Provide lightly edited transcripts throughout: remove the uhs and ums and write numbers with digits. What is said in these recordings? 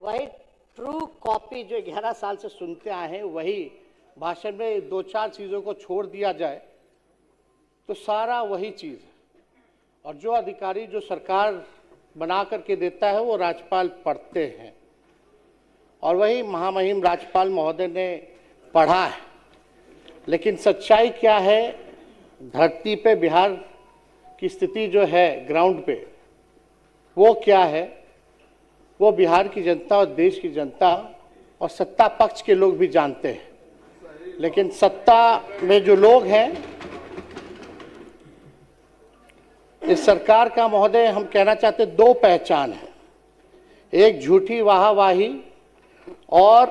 वही true copy जो 11 साल से सुनते आए हैं, वही भाषण में दो चार चीज़ों को छोड़ दिया जाए तो सारा वही चीज़ है। और जो अधिकारी जो सरकार बना करके देता है वो राज्यपाल पढ़ते हैं, और वही महामहिम राज्यपाल महोदय ने पढ़ा है। लेकिन सच्चाई क्या है, धरती पे बिहार की स्थिति जो है ग्राउंड पे, वो क्या है, वो बिहार की जनता और देश की जनता और सत्ता पक्ष के लोग भी जानते हैं। लेकिन सत्ता में जो लोग हैं, इस सरकार का महोदय हम कहना चाहते दो पहचान है, एक झूठी वाहवाही और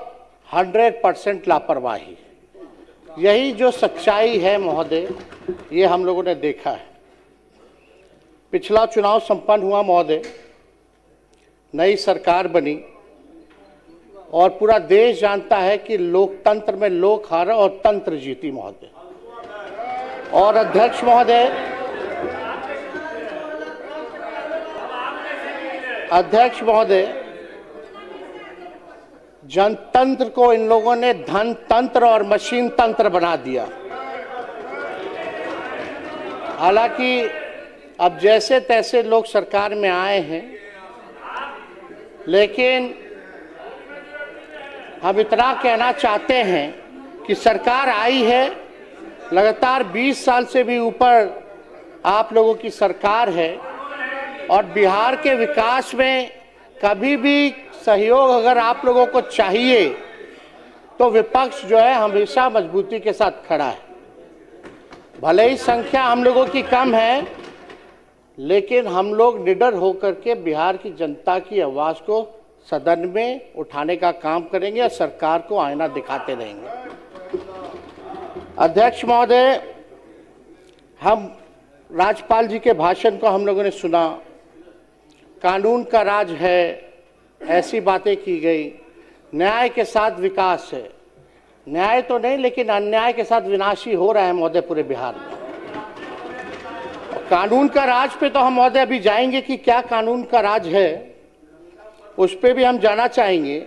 100% लापरवाही। यही जो सच्चाई है महोदय, ये हम लोगों ने देखा है। पिछला चुनाव संपन्न हुआ महोदय, नई सरकार बनी और पूरा देश जानता है कि लोकतंत्र में लोक हारा और तंत्र जीती महोदय। और अध्यक्ष महोदय, जनतंत्र को इन लोगों ने धन तंत्र और मशीन तंत्र बना दिया। हालांकि अब जैसे तैसे लोग सरकार में आए हैं, लेकिन हम इतना कहना चाहते हैं कि सरकार आई है, लगातार 20 साल से भी ऊपर आप लोगों की सरकार है, और बिहार के विकास में कभी भी सहयोग अगर आप लोगों को चाहिए तो विपक्ष जो है हमेशा मजबूती के साथ खड़ा है। भले ही संख्या हम लोगों की कम है, लेकिन हम लोग निडर होकर के बिहार की जनता की आवाज को सदन में उठाने का काम करेंगे और सरकार को आईना दिखाते रहेंगे। अध्यक्ष महोदय, हम राज्यपाल जी के भाषण को हम लोगों ने सुना, कानून का राज है, ऐसी बातें की गई, न्याय के साथ विकास है। न्याय तो नहीं, लेकिन अन्याय के साथ विनाशी हो रहा है महोदय पूरे बिहार में। कानून का राज पे तो हम महोदय अभी जाएंगे कि क्या कानून का राज है, उस पे भी हम जाना चाहेंगे।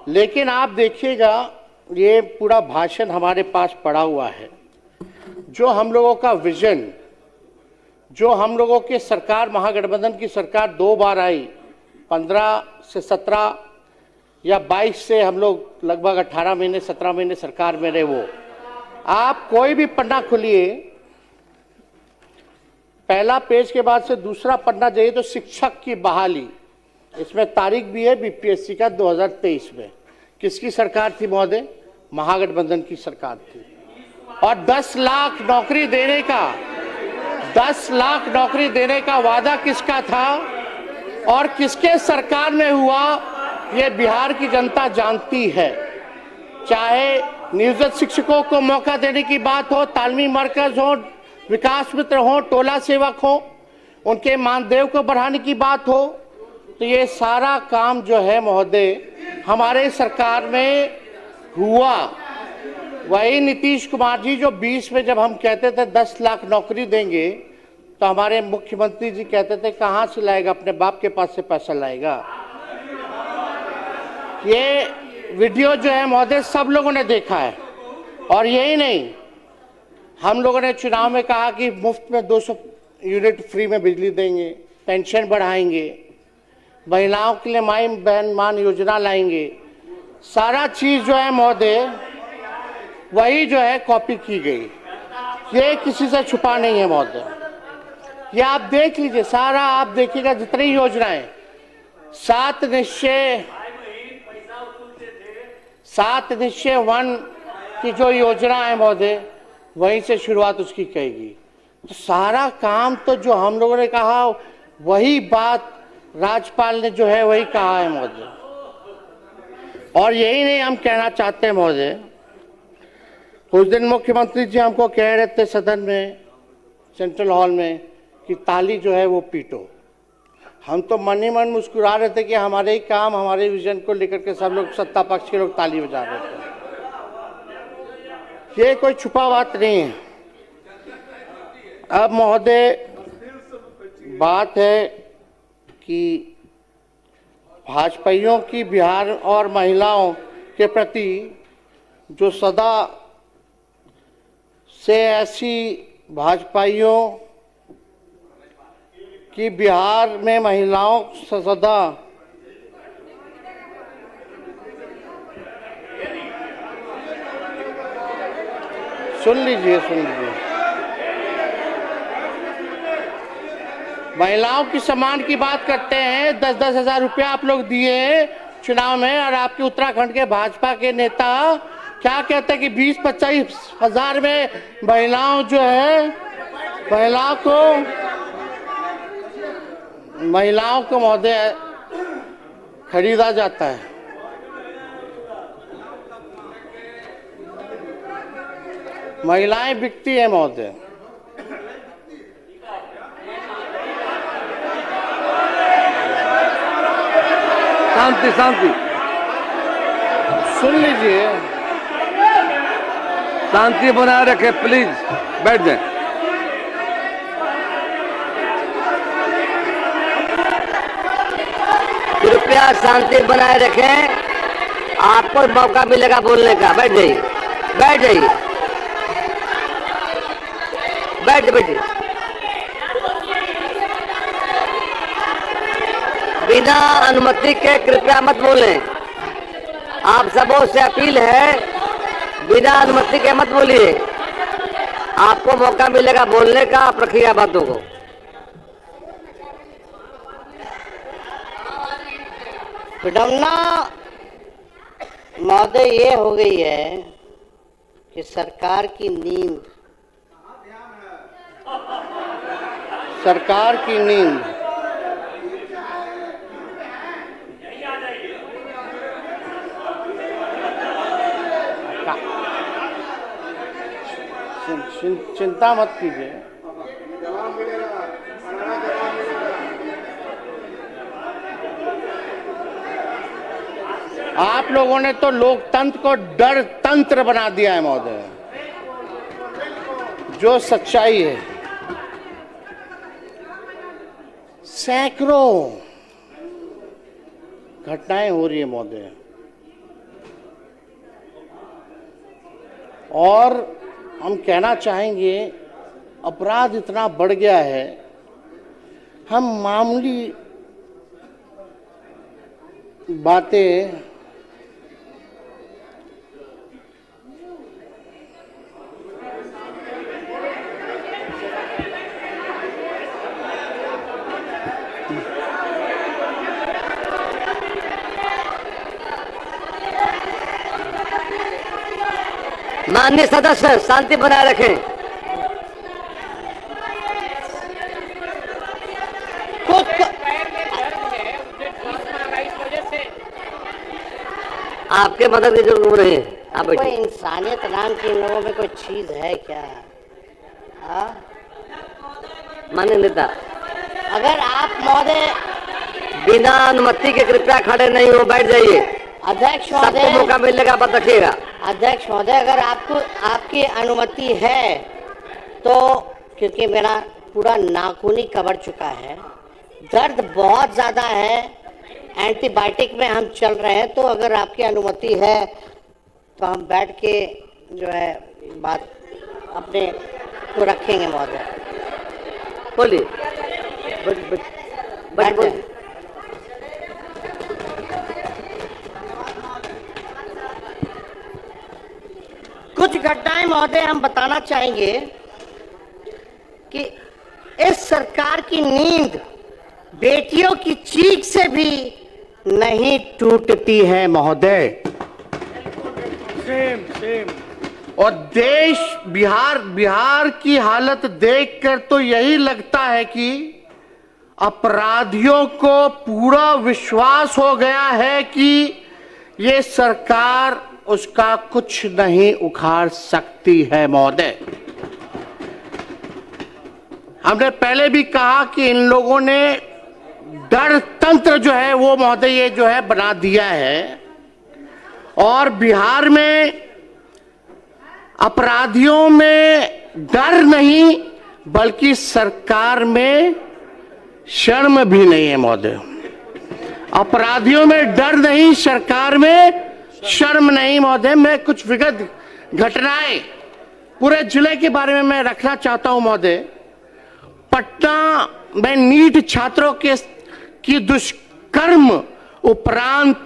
लेकिन आप देखिएगा, ये पूरा भाषण हमारे पास पड़ा हुआ है, जो हम लोगों का विजन, जो हम लोगों की सरकार, महागठबंधन की सरकार 2 बार आई, 15 से 17 या 22 से हम लोग लगभग 18 महीने 17 महीने सरकार में रहे। वो आप कोई भी पन्ना खोलिए, पहला पेज के बाद से दूसरा पन्ना जाइए तो शिक्षक की बहाली, इसमें तारीख भी है बीपीएससी का 2023 में। किसकी सरकार थी महोदय? महागठबंधन की सरकार थी। और 10 लाख नौकरी देने का 10 लाख नौकरी देने का वादा किसका था और किसके सरकार में हुआ, ये बिहार की जनता जानती है। चाहे नियोजित शिक्षकों को मौका देने की बात हो, तालीमी मरकज हो, विकास मित्र हो, टोला सेवक हो, उनके मानदेय को बढ़ाने की बात हो, तो ये सारा काम जो है महोदय हमारे सरकार में हुआ। वही नीतीश कुमार जी जो 20 में जब हम कहते थे 10 लाख नौकरी देंगे, तो हमारे मुख्यमंत्री जी कहते थे कहाँ से लाएगा, अपने बाप के पास से पैसा लाएगा। ये वीडियो जो है महोदय सब लोगों ने देखा है। और यही नहीं, हम लोगों ने चुनाव में कहा कि मुफ्त में 200 यूनिट फ्री में बिजली देंगे, पेंशन बढ़ाएंगे, महिलाओं के लिए माई बहन मान योजना लाएंगे। सारा चीज जो है महोदय वही जो है कॉपी की गई, ये किसी से छुपा नहीं है महोदय। ये आप देख लीजिए, सारा आप देखिएगा जितनी योजनाएं, 7 निश्चय 1 की जो योजना है महोदय, वहीं से शुरुआत उसकी कहेगी। तो सारा काम तो जो हम लोगों ने कहा वही बात राज्यपाल ने जो है वही कहा है महोदय। और यही नहीं हम कहना चाहते हैं महोदय, उस दिन मुख्यमंत्री जी हमको कह रहे थे सदन में, सेंट्रल हॉल में, कि ताली जो है वो पीटो। हम तो मन ही मन मुस्कुरा रहे थे कि हमारे ही काम, हमारे विजन को लेकर के सब लोग, सत्ता पक्ष के लोग ताली बजा रहे थे। ये कोई छुपा बात नहीं है। अब महोदय बात है कि भाजपाइयों की बिहार और महिलाओं के प्रति जो सदा से ऐसी भाजपाइयों की बिहार में महिलाओं से सदा सुन लीजिए महिलाओं की सम्मान की बात करते हैं। 10-10 हजार रुपया आप लोग दिए चुनाव में, और आपके उत्तराखंड के भाजपा के नेता क्या कहते हैं कि 20-25 हजार में महिलाओं जो है महिलाओं को महोदय खरीदा जाता है। महिलाएं बिकती है महोदय। शांति शांति, सुन लीजिए, शांति बनाए रखें प्लीज, बैठ जाए। कृपया शांति बनाए रखें, आपको मौका मिलेगा बोलने का। बैठ जाइए, बैठ जाइए, बैठिए। बिना अनुमति के कृपया मत बोलें। आप सबों से अपील है, बिना अनुमति के मत बोलिए। आपको मौका मिलेगा बोलने का, आप रखिएगा बातों को। विडम्बना महोदय ये हो गई है कि सरकार की नींद चिंता मत कीजिए। आप लोगों ने तो लोकतंत्र को डर तंत्र बना दिया है महोदय, जो सच्चाई है। सैकड़ों घटनाएं हो रही है महोदय, और हम कहना चाहेंगे अपराध इतना बढ़ गया है, हम मामूली बातें माननीय सदस्य शांति बनाए रखें। आपके मदद की जरूरत हो रही है, आप कोई इंसानियत नाम की इन लोगों में कोई चीज है क्या? माननीय नेता, अगर आप महोदय बिना अनुमति के कृपया खड़े नहीं हो, बैठ जाइए। अध्यक्ष महोदय, सबको मौका मिलेगा, बात रखिएगा। अध्यक्ष महोदय, अगर आपकी अनुमति है तो, क्योंकि मेरा पूरा नाखून ही कवर चुका है, दर्द बहुत ज़्यादा है, एंटीबायोटिक में हम चल रहे हैं, तो अगर आपकी अनुमति है तो हम बैठ के जो है बात अपने को रखेंगे महोदय। बोलिए, बैठ बोलिए। कुछ घटनाएं महोदय हम बताना चाहेंगे कि इस सरकार की नींद बेटियों की चीख से भी नहीं टूटती है महोदय। सेम और बिहार की हालत देखकर तो यही लगता है कि अपराधियों को पूरा विश्वास हो गया है कि ये सरकार उसका कुछ नहीं उखाड़ सकती है महोदय। हमने पहले भी कहा कि इन लोगों ने डर तंत्र जो है वो महोदय ये जो है बना दिया है, और बिहार में अपराधियों में डर नहीं बल्कि सरकार में शर्म भी नहीं है महोदय। अपराधियों में डर नहीं, सरकार में शर्म नहीं। महोदय, मैं कुछ विगत घटनाएं पूरे जिले के बारे में मैं रखना चाहता हूं। महोदय, पटना में नीट छात्रों की दुष्कर्म उपरांत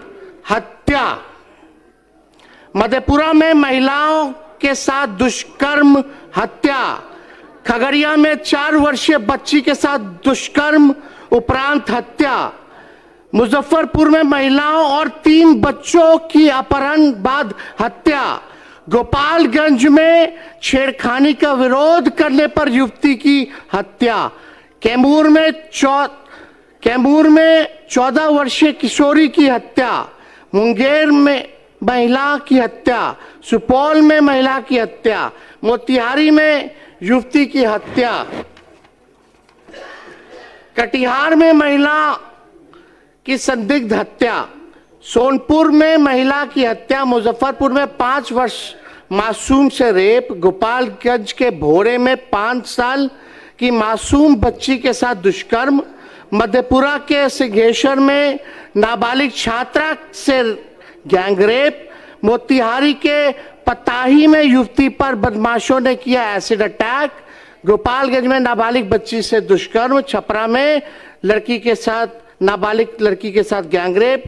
हत्या, मधेपुरा में महिलाओं के साथ दुष्कर्म हत्या, खगड़िया में 4 वर्षीय बच्ची के साथ दुष्कर्म उपरांत हत्या, मुजफ्फरपुर में महिलाओं और 3 बच्चों की अपहरण बाद हत्या, गोपालगंज में छेड़खानी का विरोध करने पर युवती की हत्या, कैमूर में 14 वर्षीय किशोरी की हत्या, मुंगेर में महिला की हत्या, सुपौल में महिला की हत्या, मोतिहारी में युवती की हत्या, कटिहार में महिला की संदिग्ध हत्या, सोनपुर में महिला की हत्या, मुजफ्फरपुर में 5 वर्ष मासूम से रेप, गोपालगंज के भोरे में 5 साल की मासूम बच्ची के साथ दुष्कर्म, मधेपुरा के सिंहेश्वर में नाबालिग छात्रा से गैंगरेप, मोतिहारी के पताही में युवती पर बदमाशों ने किया एसिड अटैक, गोपालगंज में नाबालिग बच्ची से दुष्कर्म, छपरा में नाबालिग लड़की के साथ गैंगरेप,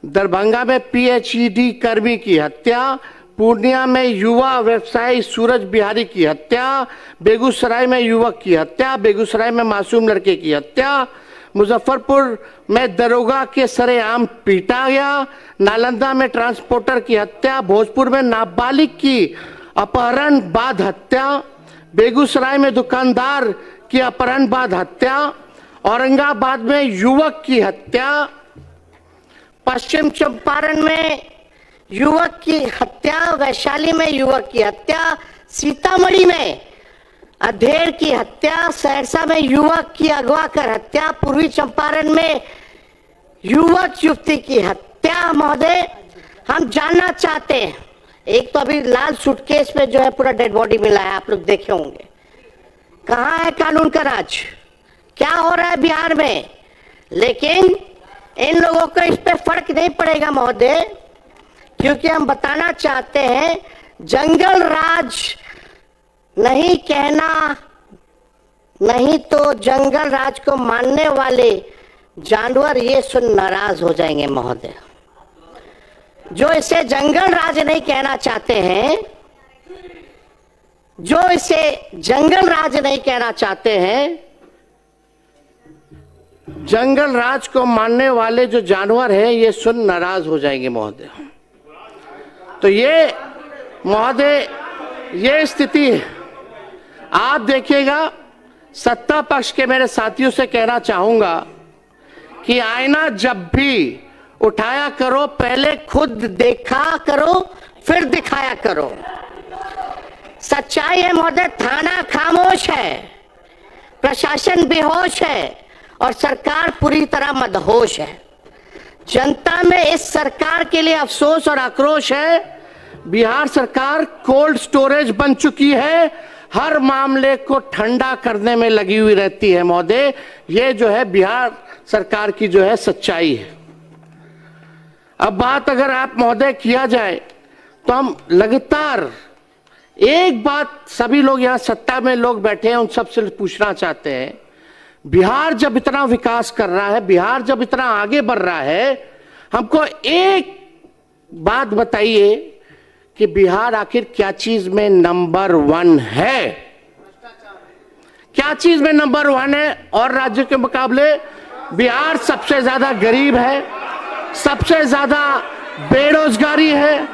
दरभंगा में पीएचईडी कर्मी की हत्या, पूर्णिया में युवा व्यवसायी सूरज बिहारी की हत्या, बेगूसराय में युवक की हत्या, बेगूसराय में मासूम लड़के की हत्या, मुजफ्फरपुर में दरोगा के सरेआम पीटा गया, नालंदा में ट्रांसपोर्टर की हत्या, भोजपुर में नाबालिग की अपहरण बाद हत्या, बेगूसराय में दुकानदार की अपहरण बाद हत्या, औरंगाबाद में युवक की हत्या, पश्चिम चंपारण में युवक की हत्या, वैशाली में युवक की हत्या, सीतामढ़ी में अधेड़ की हत्या, सहरसा में युवक की अगवा कर हत्या, पूर्वी चंपारण में युवक युवती की हत्या। महोदय, हम जानना चाहते हैं, एक तो अभी लाल सूटकेस में जो है पूरा डेड बॉडी मिला है, आप लोग देखे होंगे, कहाँ है कानून का राज, क्या हो रहा है बिहार में? लेकिन इन लोगों को इस पे फर्क नहीं पड़ेगा महोदय, क्योंकि हम बताना चाहते हैं जंगल राज नहीं कहना, नहीं तो जंगल राज को मानने वाले जानवर ये सुन नाराज हो जाएंगे महोदय। जो इसे जंगल राज नहीं कहना चाहते हैं, जो इसे जंगल राज नहीं कहना चाहते हैं, जंगल राज को मानने वाले जो जानवर हैं ये सुन नाराज हो जाएंगे महोदय। तो ये महोदय ये स्थिति है। आप देखिएगा, सत्ता पक्ष के मेरे साथियों से कहना चाहूंगा कि आईना जब भी उठाया करो, पहले खुद देखा करो फिर दिखाया करो। सच्चाई है महोदय, थाना खामोश है, प्रशासन बेहोश है और सरकार पूरी तरह मदहोश है। जनता में इस सरकार के लिए अफसोस और आक्रोश है। बिहार सरकार कोल्ड स्टोरेज बन चुकी है, हर मामले को ठंडा करने में लगी हुई रहती है महोदय। ये जो है बिहार सरकार की जो है सच्चाई है। अब बात अगर आप महोदय किया जाए तो हम लगातार एक बात सभी लोग यहाँ सत्ता में लोग बैठे हैं उन सबसे पूछना चाहते हैं, बिहार जब इतना विकास कर रहा है, बिहार जब इतना आगे बढ़ रहा है, हमको एक बात बताइए कि बिहार आखिर क्या चीज में नंबर 1 है? क्या चीज में नंबर 1 है? और राज्यों के मुकाबले बिहार सबसे ज्यादा गरीब है, सबसे ज्यादा बेरोजगारी है,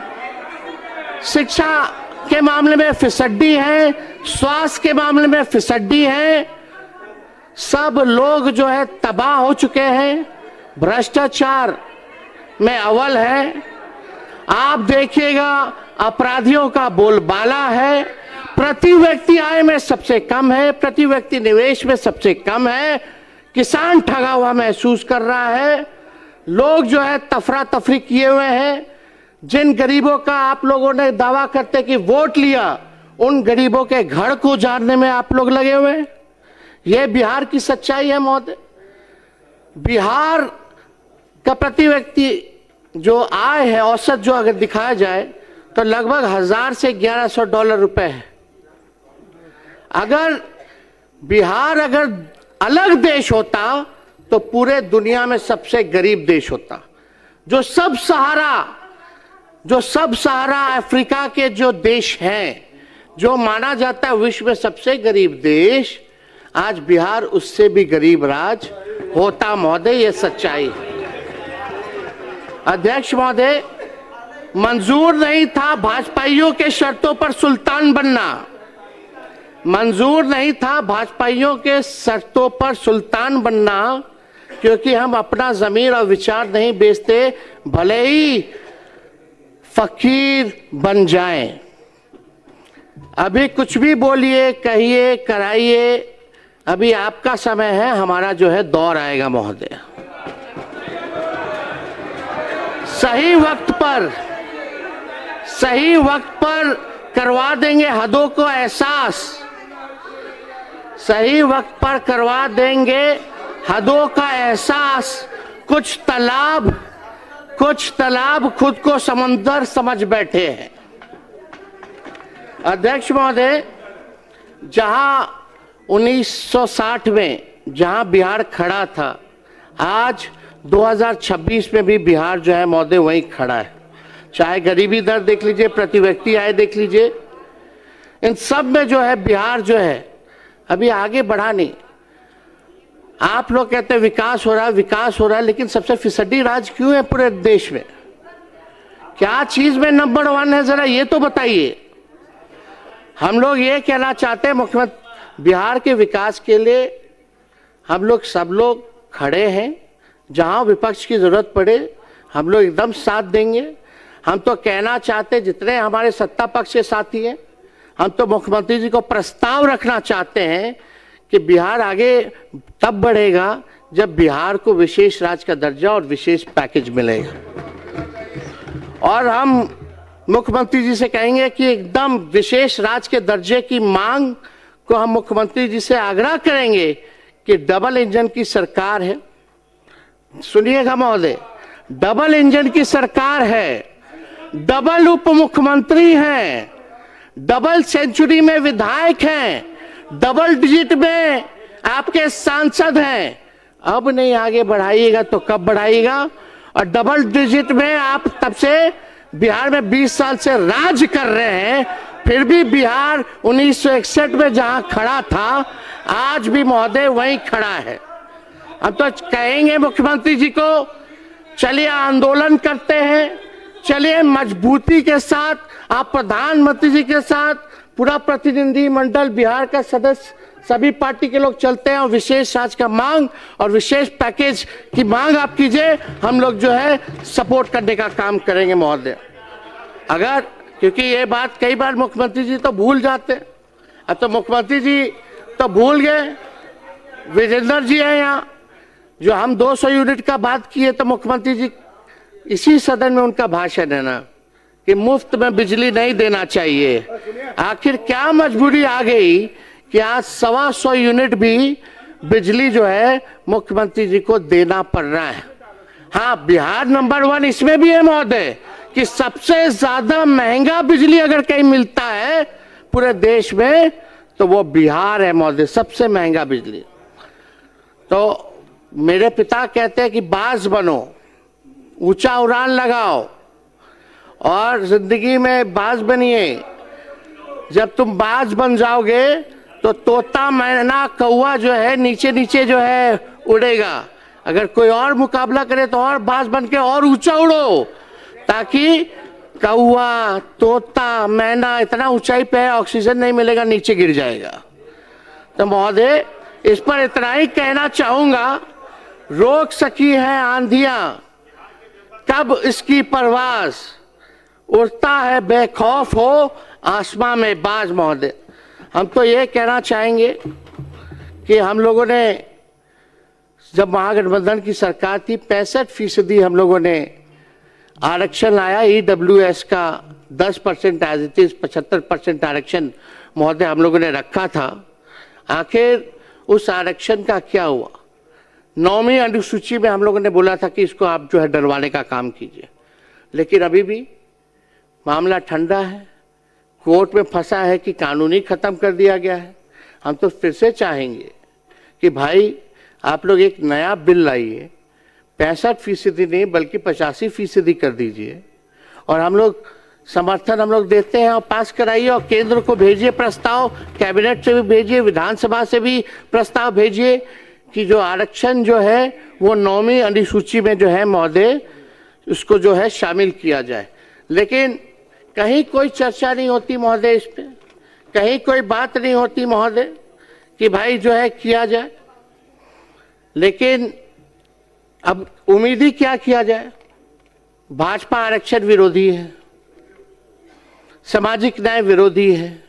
शिक्षा के मामले में फिसड्डी है, स्वास्थ्य के मामले में फिसड्डी है, सब लोग जो है तबाह हो चुके हैं, भ्रष्टाचार में अव्वल है। आप देखिएगा अपराधियों का बोलबाला है, प्रति व्यक्ति आय में सबसे कम है, प्रति व्यक्ति निवेश में सबसे कम है, किसान ठगा हुआ महसूस कर रहा है, लोग जो है तफरा तफरी किए हुए हैं। जिन गरीबों का आप लोगों ने दावा करते कि वोट लिया, उन गरीबों के घर को उजाड़ने में आप लोग लगे हुए हैं। यह बिहार की सच्चाई है महोदय। बिहार का प्रति व्यक्ति जो आय है औसत जो अगर दिखाया जाए तो लगभग 1000 से 1100 डॉलर रुपए है। अगर बिहार अगर अलग देश होता तो पूरे दुनिया में सबसे गरीब देश होता। जो सब सहारा अफ्रीका के जो देश हैं, जो माना जाता है विश्व में सबसे गरीब देश, आज बिहार उससे भी गरीब राज्य होता महोदय, ये सच्चाई है। अध्यक्ष महोदय, मंजूर नहीं था भाजपाइयों के शर्तों पर सुल्तान बनना, मंजूर नहीं था भाजपाइयों के शर्तों पर सुल्तान बनना, क्योंकि हम अपना ज़मीर और विचार नहीं बेचते, भले ही फकीर बन जाएं। अभी कुछ भी बोलिए, कहिए, कराइए, अभी आपका समय है, हमारा जो है दौर आएगा महोदय। सही वक्त पर करवा देंगे हदों को एहसास, सही वक्त पर करवा देंगे हदों का एहसास। कुछ तालाब खुद को समंदर समझ बैठे हैं। अध्यक्ष महोदय, जहां 1960 में जहां बिहार खड़ा था, आज 2026 में भी बिहार जो है महोदय वहीं खड़ा है। चाहे गरीबी दर देख लीजिए, प्रति व्यक्ति आय देख लीजिए, इन सब में जो है बिहार जो है अभी आगे बढ़ा नहीं। आप लोग कहते हैं विकास हो रहा है, लेकिन सबसे फिसड्डी राज्य क्यों है पूरे देश में? क्या चीज में नंबर 1 है, जरा ये तो बताइए। हम लोग ये कहना चाहते हैं, मुख्यमंत्री बिहार के विकास के लिए हम लोग सब लोग खड़े हैं। जहां विपक्ष की जरूरत पड़े हम लोग एकदम साथ देंगे। हम तो कहना चाहते, जितने हमारे सत्ता पक्ष के साथी हैं, हम तो मुख्यमंत्री जी को प्रस्ताव रखना चाहते हैं कि बिहार आगे तब बढ़ेगा जब बिहार को विशेष राज्य का दर्जा और विशेष पैकेज मिलेगा। और हम मुख्यमंत्री जी से कहेंगे कि एकदम विशेष राज्य के दर्जे की मांग को हम मुख्यमंत्री जी से आग्रह करेंगे कि डबल इंजन की सरकार है। सुनिएगा महोदय, डबल इंजन की सरकार है, डबल उप मुख्यमंत्री हैं, डबल सेंचुरी में विधायक हैं, डबल डिजिट में आपके सांसद हैं। अब नहीं आगे बढ़ाइएगा तो कब बढ़ाइएगा? और डबल डिजिट में आप तब से बिहार में 20 साल से राज कर रहे हैं, फिर भी बिहार 1961 में जहां खड़ा था आज भी महोदय वहीं खड़ा है। अब तो कहेंगे मुख्यमंत्री जी को, चलिए आंदोलन करते हैं, चलिए मजबूती के साथ आप प्रधानमंत्री जी के साथ पूरा प्रतिनिधि मंडल बिहार का सदस्य सभी पार्टी के लोग चलते हैं और विशेष राज्य का मांग और विशेष पैकेज की मांग आप कीजिए, हम लोग जो है सपोर्ट करने का काम करेंगे महोदय। अगर, क्योंकि ये बात कई बार मुख्यमंत्री जी तो भूल जाते, अब तो मुख्यमंत्री जी तो भूल गए, विजेंद्र जी हैं यहाँ, जो हम 200 यूनिट का बात किए तो मुख्यमंत्री जी इसी सदन में उनका भाषण है ना कि मुफ्त में बिजली नहीं देना चाहिए। आखिर क्या मजबूरी आ गई कि आज 125 यूनिट भी बिजली जो है मुख्यमंत्री जी को देना पड़ रहा है। हाँ, बिहार नंबर 1 इसमें भी है महोदय कि सबसे ज्यादा महंगा बिजली अगर कहीं मिलता है पूरे देश में तो वो बिहार है महोदय, सबसे महंगा बिजली। तो मेरे पिता कहते हैं कि बाज बनो, ऊंचा उड़ान लगाओ और जिंदगी में बाज बनिए। जब तुम बाज बन जाओगे तो तोता, मैना, कौवा जो है नीचे नीचे जो है उड़ेगा। अगर कोई और मुकाबला करे तो और बाज बन के और ऊंचा उड़ो, ताकि कौवा, तोता, मैना इतना ऊंचाई पे है ऑक्सीजन नहीं मिलेगा, नीचे गिर जाएगा। तो महोदय इस पर इतना ही कहना चाहूंगा, रोक सकी है आंधियां कब इसकी परवाज, उड़ता है बेखौफ हो आसमां में बाज। महोदय हम तो ये कहना चाहेंगे कि हम लोगों ने जब महागठबंधन की सरकार थी 65% हम लोगों ने आरक्षण लाया, EWS का 10% एज इट इज 75% आरक्षण महोदय हम लोगों ने रखा था। आखिर उस आरक्षण का क्या हुआ? 9वीं अनुसूची में हम लोगों ने बोला था कि इसको आप जो है डरवाने का काम कीजिए, लेकिन अभी भी मामला ठंडा है, कोर्ट में फंसा है कि कानूनी खत्म कर दिया गया है। हम तो फिर से चाहेंगे कि भाई आप लोग एक नया बिल लाइए, 65% नहीं बल्कि 85% कर दीजिए, और हम लोग समर्थन हम लोग देते हैं, और पास कराइए और केंद्र को भेजिए प्रस्ताव, कैबिनेट से भी भेजिए, विधानसभा से भी प्रस्ताव भेजिए कि जो आरक्षण जो है वो 9वीं अनुसूची में जो है महोदय उसको जो है शामिल किया जाए। लेकिन कहीं कोई चर्चा नहीं होती महोदय इस पे, कहीं कोई बात नहीं होती महोदय कि भाई जो है किया जाए। लेकिन अब उम्मीद ही क्या किया जाए, भाजपा आरक्षण विरोधी है, सामाजिक न्याय विरोधी है,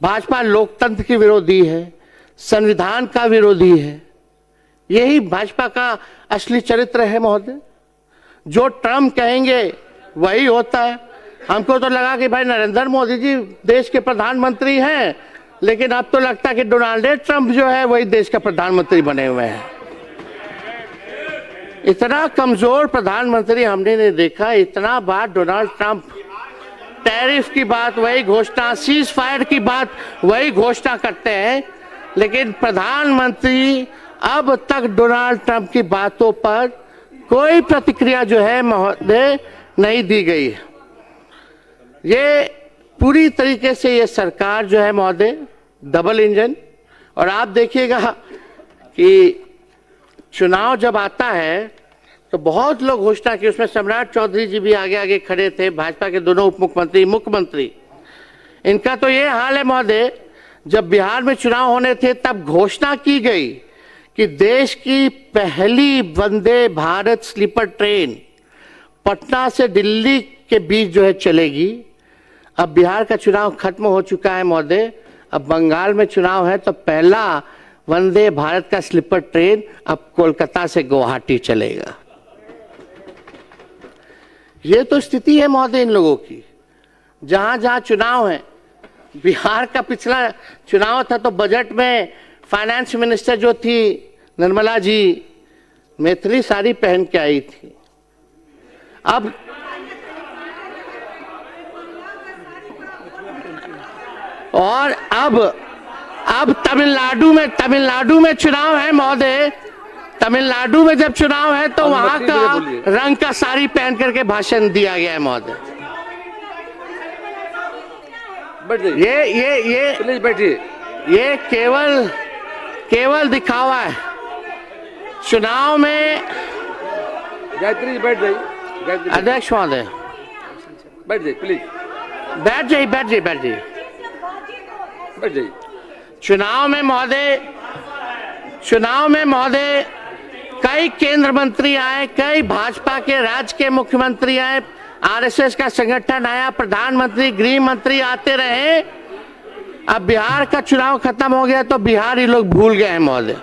भाजपा लोकतंत्र की विरोधी है, संविधान का विरोधी है। यही भाजपा का असली चरित्र है महोदय। जो ट्रम्प कहेंगे वही होता है। हमको तो लगा कि भाई नरेंद्र मोदी जी देश के प्रधानमंत्री हैं, लेकिन अब तो लगता है कि डोनाल्ड ट्रम्प जो है वही देश का प्रधानमंत्री बने हुए हैं। इतना कमजोर प्रधानमंत्री हमने नहीं देखा। इतना बार डोनाल्ड ट्रम्प टैरिफ की बात वही घोषणा, सीज फायर की बात वही घोषणा करते हैं, लेकिन प्रधानमंत्री अब तक डोनाल्ड ट्रंप की बातों पर कोई प्रतिक्रिया जो है महोदय नहीं दी गई है। ये पूरी तरीके से ये सरकार जो है महोदय डबल इंजन। और आप देखिएगा कि चुनाव जब आता है तो बहुत लोग घोषणा की, उसमें सम्राट चौधरी जी भी आगे आगे खड़े थे, भाजपा के दोनों उप मुख्यमंत्री, मुख्यमंत्री। इनका तो ये हाल है महोदय, जब बिहार में चुनाव होने थे तब घोषणा की गई कि देश की पहली वंदे भारत स्लीपर ट्रेन पटना से दिल्ली के बीच जो है चलेगी। अब बिहार का चुनाव खत्म हो चुका है महोदय, अब बंगाल में चुनाव है, तो पहला वंदे भारत का स्लीपर ट्रेन अब कोलकाता से गुवाहाटी चलेगा। ये तो स्थिति है महोदय इन लोगों की। जहां जहां चुनाव है, बिहार का पिछला चुनाव था तो बजट में फाइनेंस मिनिस्टर जो थी निर्मला जी मैथिली साड़ी पहन के आई थी। अब और अब तमिलनाडु में चुनाव है महोदय। तमिलनाडु में जब चुनाव है तो वहां का रंग का साड़ी पहन करके भाषण दिया गया है महोदय। ये प्लीज बैठिए। ये केवल दिखावा है। चुनाव में गायत्री बैठ जाइए। अध्यक्ष महोदय बैठ जाइए प्लीज। बैठ जाइए। चुनाव में महोदय कई केंद्र मंत्री आए, कई भाजपा के राज्य के मुख्यमंत्री आए, आरएसएस का संगठन आया, प्रधानमंत्री, गृह मंत्री आते रहे। अब बिहार का चुनाव खत्म हो गया तो बिहार ही लोग भूल गए हैं महोदय।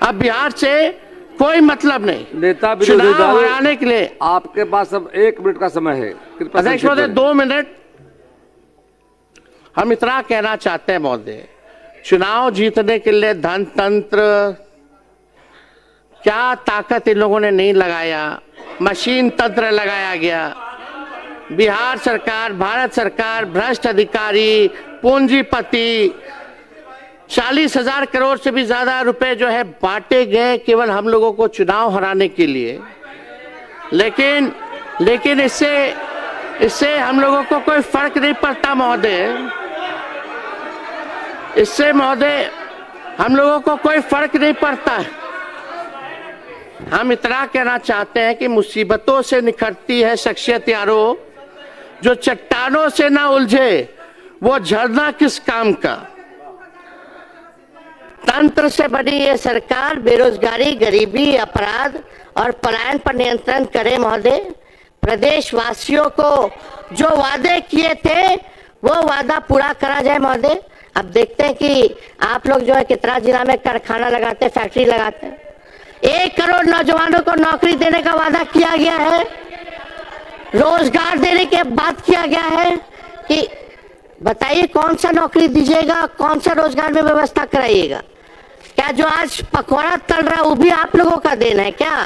अब बिहार से कोई मतलब नहीं। नेता चुनाव हराने के लिए आपके पास अब 1 मिनट का समय है। अध्यक्ष महोदय 2 मिनट। हम इतना कहना चाहते हैं महोदय, चुनाव जीतने के लिए धन तंत्र क्या ताकत इन लोगों ने नहीं लगाया, मशीन तंत्र लगाया गया। बिहार सरकार, भारत सरकार, भ्रष्ट अधिकारी, पूंजीपति, 40,000 करोड़ से भी ज्यादा रुपए जो है बांटे गए केवल हम लोगों को चुनाव हराने के लिए। लेकिन इससे हम लोगों को कोई फर्क नहीं पड़ता महोदय। इससे महोदय हम लोगों को कोई फर्क नहीं पड़ता। हम इतना कहना चाहते हैं कि मुसीबतों से निखरती है शख्सियत यारो, जो चट्टानों से ना उलझे वो झरना किस काम का। तंत्र से बनी ये सरकार बेरोजगारी, गरीबी, अपराध और पलायन पर नियंत्रण करे महोदय। प्रदेशवासियों को जो वादे किए थे वो वादा पूरा करा जाए महोदय। अब देखते हैं कि आप लोग जो है कितना जिला में कारखाना लगाते, फैक्ट्री लगाते हैं। 1 करोड़ नौजवानों को नौकरी देने का वादा किया गया है, रोजगार देने की बात किया गया है कि बताइए कौन सा नौकरी दीजिएगा, कौन सा रोजगार में व्यवस्था कराइएगा। क्या जो आज पकौड़ा तल रहा है वो भी आप लोगों का देन है क्या?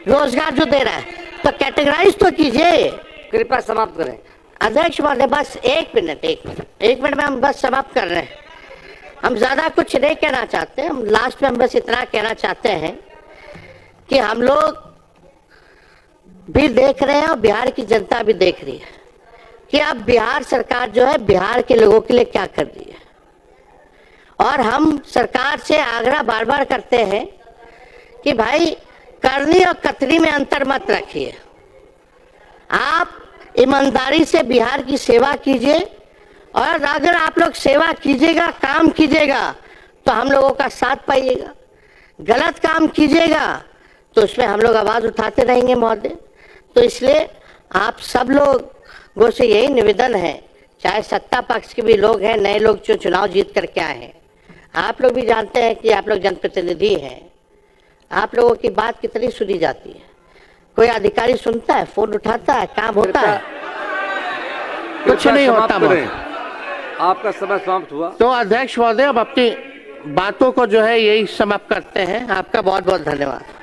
रोजगार जो दे रहा है तो कैटेगराइज तो कीजिए। कृपया समाप्त करें। अध्यक्ष महोदय बस एक मिनट में हम बस समाप्त कर रहे हैं। हम ज्यादा कुछ नहीं कहना चाहते, हम लास्ट में हम बस इतना कहना चाहते हैं कि हम लोग भी देख रहे हैं और बिहार की जनता भी देख रही है कि अब बिहार सरकार जो है बिहार के लोगों के लिए क्या कर रही है। और हम सरकार से आग्रह बार बार करते हैं कि भाई करनी और कतरी में अंतर मत रखिए। आप ईमानदारी से बिहार की सेवा कीजिए और अगर आप लोग सेवा कीजिएगा, काम कीजिएगा तो हम लोगों का साथ पाइएगा। गलत काम कीजिएगा तो उसमें हम लोग आवाज उठाते रहेंगे महोदय। तो इसलिए आप सब लोगों से यही निवेदन है, चाहे सत्ता पक्ष के भी लोग हैं, नए लोग जो चुनाव जीत करके आए हैं, आप लोग भी जानते हैं कि आप लोग जनप्रतिनिधि हैं, आप लोगों की बात कितनी सुनी जाती है। कोई अधिकारी सुनता है, फोन उठाता है, काम होता है? कुछ नहीं होता। आपका समय समाप्त हुआ। तो अध्यक्ष महोदय अब अपनी बातों को जो है यही समाप्त करते हैं। आपका बहुत बहुत धन्यवाद।